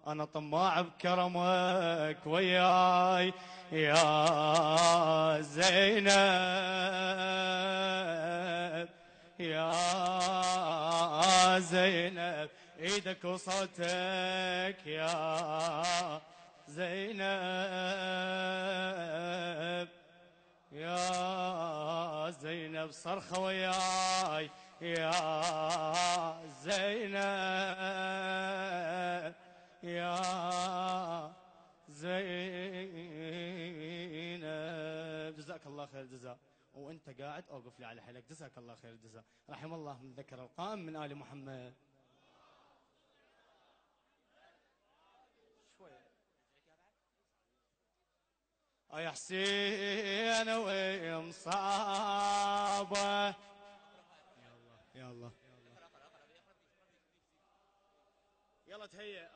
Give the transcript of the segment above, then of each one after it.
أنا طماع بكرمك وياي يا زينب يا زينب، ايدك وصوتك يا زينب يا زينب، صرخة وياي يا زينب يا زينب. جزاك الله خير الجزاء، وانت قاعد اوقف لي على حيلك. جزاك الله خير الجزاء. رحم الله من ذكر القائم من آل محمد. يا حسين ومصابه، يا الله يلا تهيأ.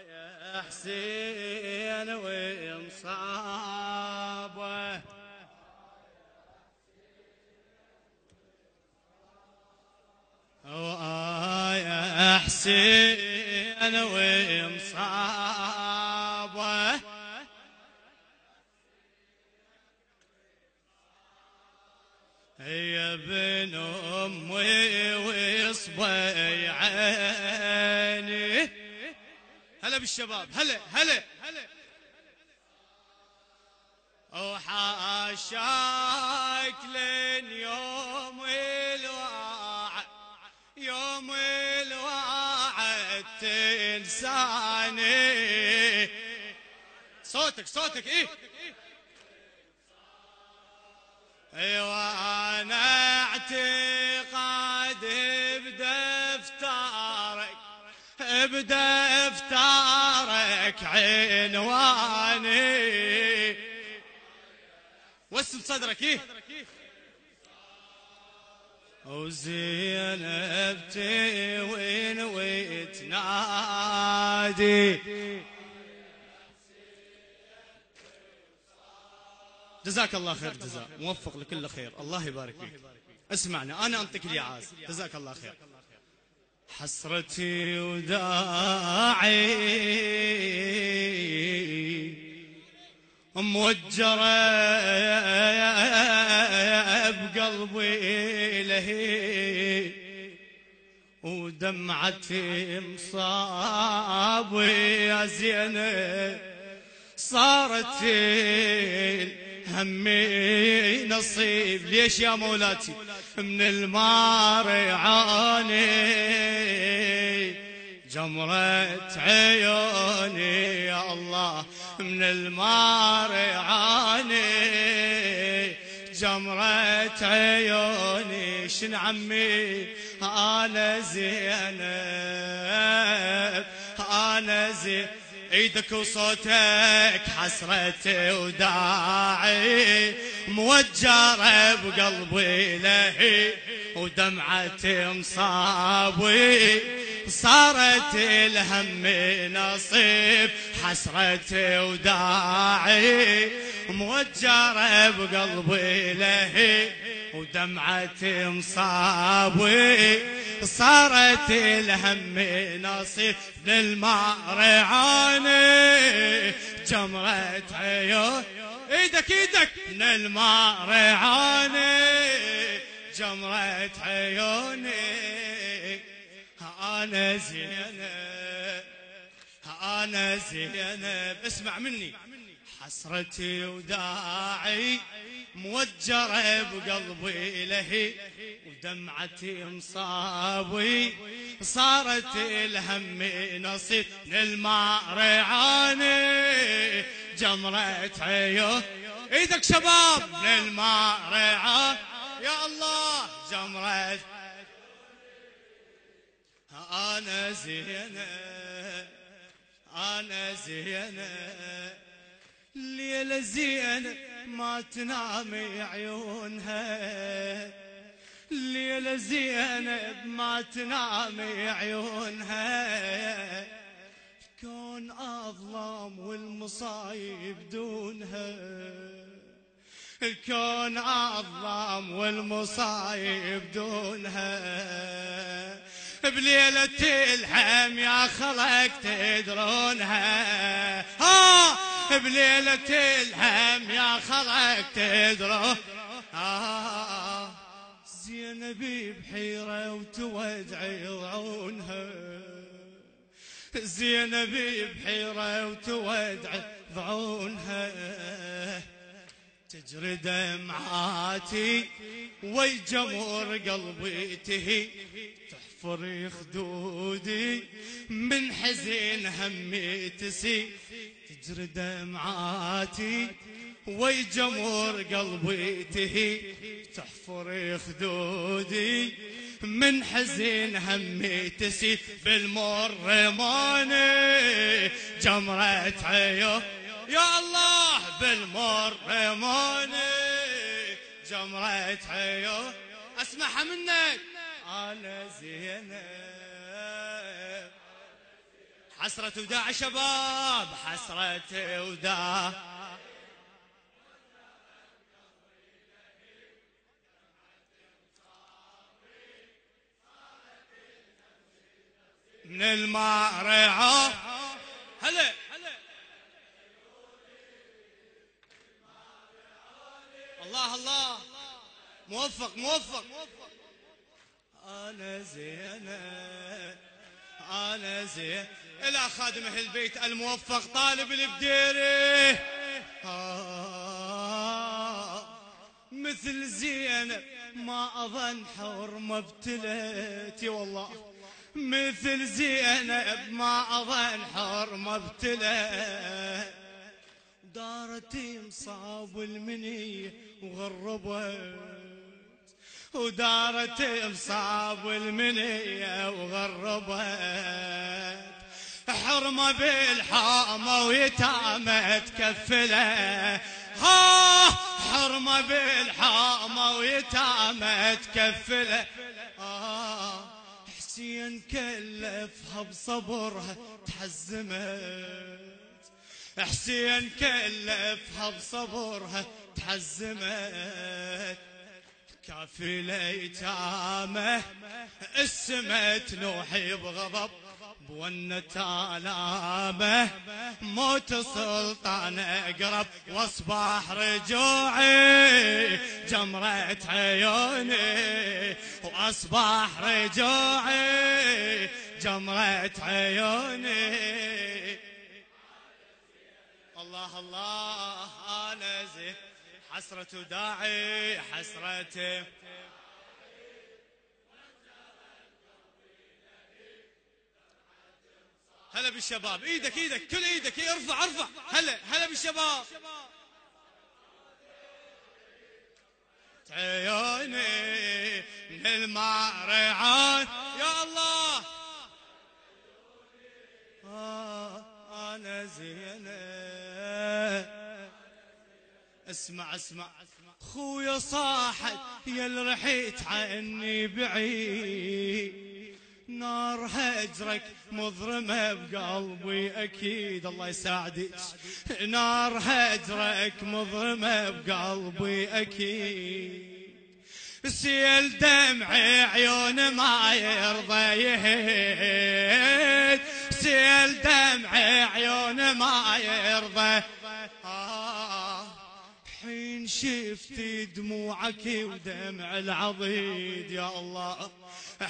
يا حسين ومصابه، يا حسين ومصابه، يا ابن امي وصبي عيني. هلا بالشباب، هلا هلا وحاشاك لين يوم الوعد، يوم الوعد تنساني. صوتك ايه. وانا اعتقاد بدفترك عنواني. وسم صدرك ايه. وزينب توين وتنادي. جزاك الله خير جزاء، موفق لكل خير، الله يبارك فيك. اسمعنا، انا انطيك اليعاز. جزاك الله خير. حسرتي وداعي موجرة بقلبي لهي، ودمعتي مصابي يا زينب، صارت همي نصيب. ليش يا مولاتي؟ من المارعاني جمرة عيوني يا الله، من المارعاني جمرة عيوني. شن عمي أنا زينب أنا زينب، ايدك وصوتك حسرتي وداعي موجرة بقلبي لهي، ودمعتي مصابي صارت الهم نصيب. حسرتي وداعي موجرة بقلبي لهي، ودمعتي مصابي صارت الهم نصيب. من المارعاني جمرة عيون، ايدك من المارعاني جمرة عيوني. انا زينب انا زينب، اسمع مني. حسرتي وداعي موجرة بقلبي لهي، ودمعتي مصابي صارت الهم نصيب. من المارعاني جمرة عيون، ايدك شباب. من المارعاني يا الله جمرة. انا زينب انا زينب، الليلة زينب ما تنامي عيونها، الليلة زينب ما تنامي عيونها. كون أظلام والمصايب دونها، الكون أظلام والمصايب دونها. بليلة الحم يا خلق تدرونها، بليلة الحم يا خلق تدرون. زينب بحيرة وتودعي ضعونها، زينب بحيرة وتودعي ضعونها، تجري دمعاتي ويجمر قلبي تهي، تحفر خدودي من حزين همي تسي، تجري دمعاتي ويجمر قلبي تهي، تحفر خدودي من حزين همي تسي، بالمر رماني جمرة عيون يا الله، بالمر رماني جمرة عيون. اسمعها منك انا زينب، حسرة وداع شباب، حسرة وداع. من المارعة هلا الله الله، موفق موفق. أنا زينب أنا زين إلى خادم أهل البيت الموفق طالب البديري، مثل زينب ما أظن حور ما ابتليتي والله، مثل زينب ما أظن حور ما ابتليت، دارت مصاب المنية وغربت، ودارت مصاب المنية وغربت، حرمة بالحامة ويتامة تكفله، حرمة بالحامة ويتامة تكفله. حسين كلفها بصبرها تحزمت، حسين كلفها بصبرها تحزمت، كافلة يتامه السما تنوحي بغضب، بونة آلامه موت سلطان اقرب، واصبح رجوعي جمرة عيوني، واصبح رجوعي جمرة عيوني. الله الله انا زين، حسرة داعي حسرته. هلا بالشباب، ايدك ايدك كل ايدك ارفع ارفع، هلا هلا بالشباب. عيوني من المارعات يا الله، انا زينب. اسمع اسمع خويا صاحت يا اللي رحيت عني بعيد، نار هجرك مضرمة بقلبي أكيد، الله يساعدك، نار هجرك مضرمة بقلبي أكيد، سيل دمعي عيون ما يرضى يهيد، سيل دمعي عيون ما يرضى. حين شفت دموعك ودمع العضيد يا الله،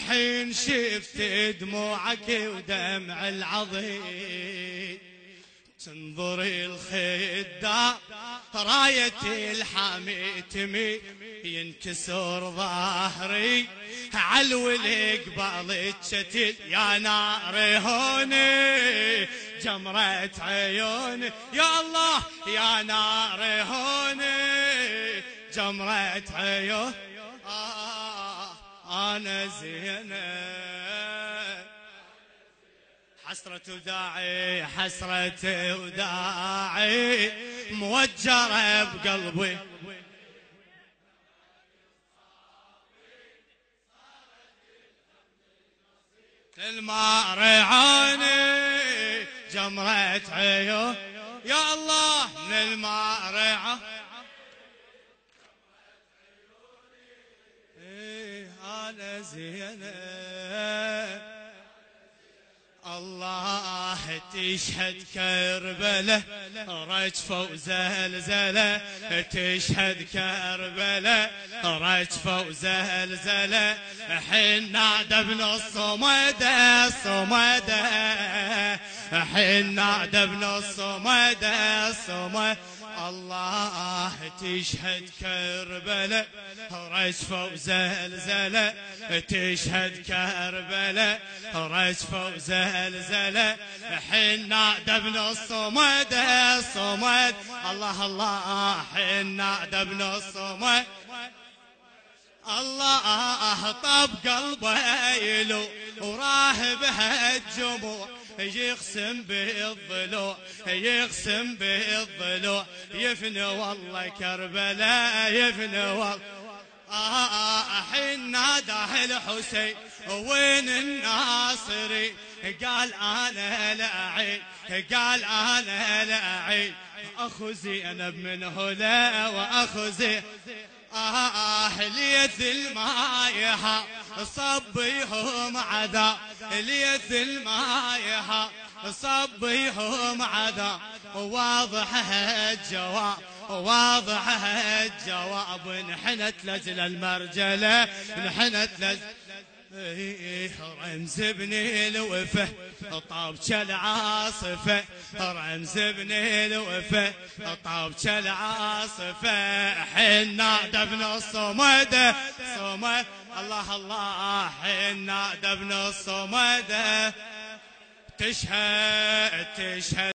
حين شفت دموعك ودمع العضيد، تنظري الخدة رايتي الحامي تمي، ينكسر ظهري عالولي قبالك شتل، يا نار هوني جمرة عيوني يا الله، يا نار هوني جمرة عيوني. أنا زينب، حسرة وداعي حسرة وداعي موجرة بقلبي، المارعاني جمرة عيون يا الله، من المارعة أنا زينب. الله تشهد كربلة رجفة وزلزلة، تشهد كربلة رجفة وزلزلة، حنا دبن الصمد الصمد، حنا دبن الصمد الصمد. الله تشهد كربلة رجفة وزلزلة، تشهد كربلة رجفة وزلزلة، حنا دبن الصمد الصمد. الله الله حنا دبن الصمد. الله طب قلبه يلو وراه بها الجموع، يقسم بالضلوع يقسم بالضلوع، يفنى والله كربلاء يفنى والله. حين ناداه الحسين وين الناصري، قال انا لأعين قال انا لأعين، اخو زينب من هلا واخو زينب. ليث المايحة صبيهم عذاب، ليث المايحة صبيهم عذاب، واضح الجواب واضح الجواب. انحنت لجل المرجلة انحنت لجل رمز ابن الوفا طابك العاصفة، رمز ابن الوفا طابك العاصفة، حنا دبن الصمد صمد. الله الله حنا دبن الصمد. تشهد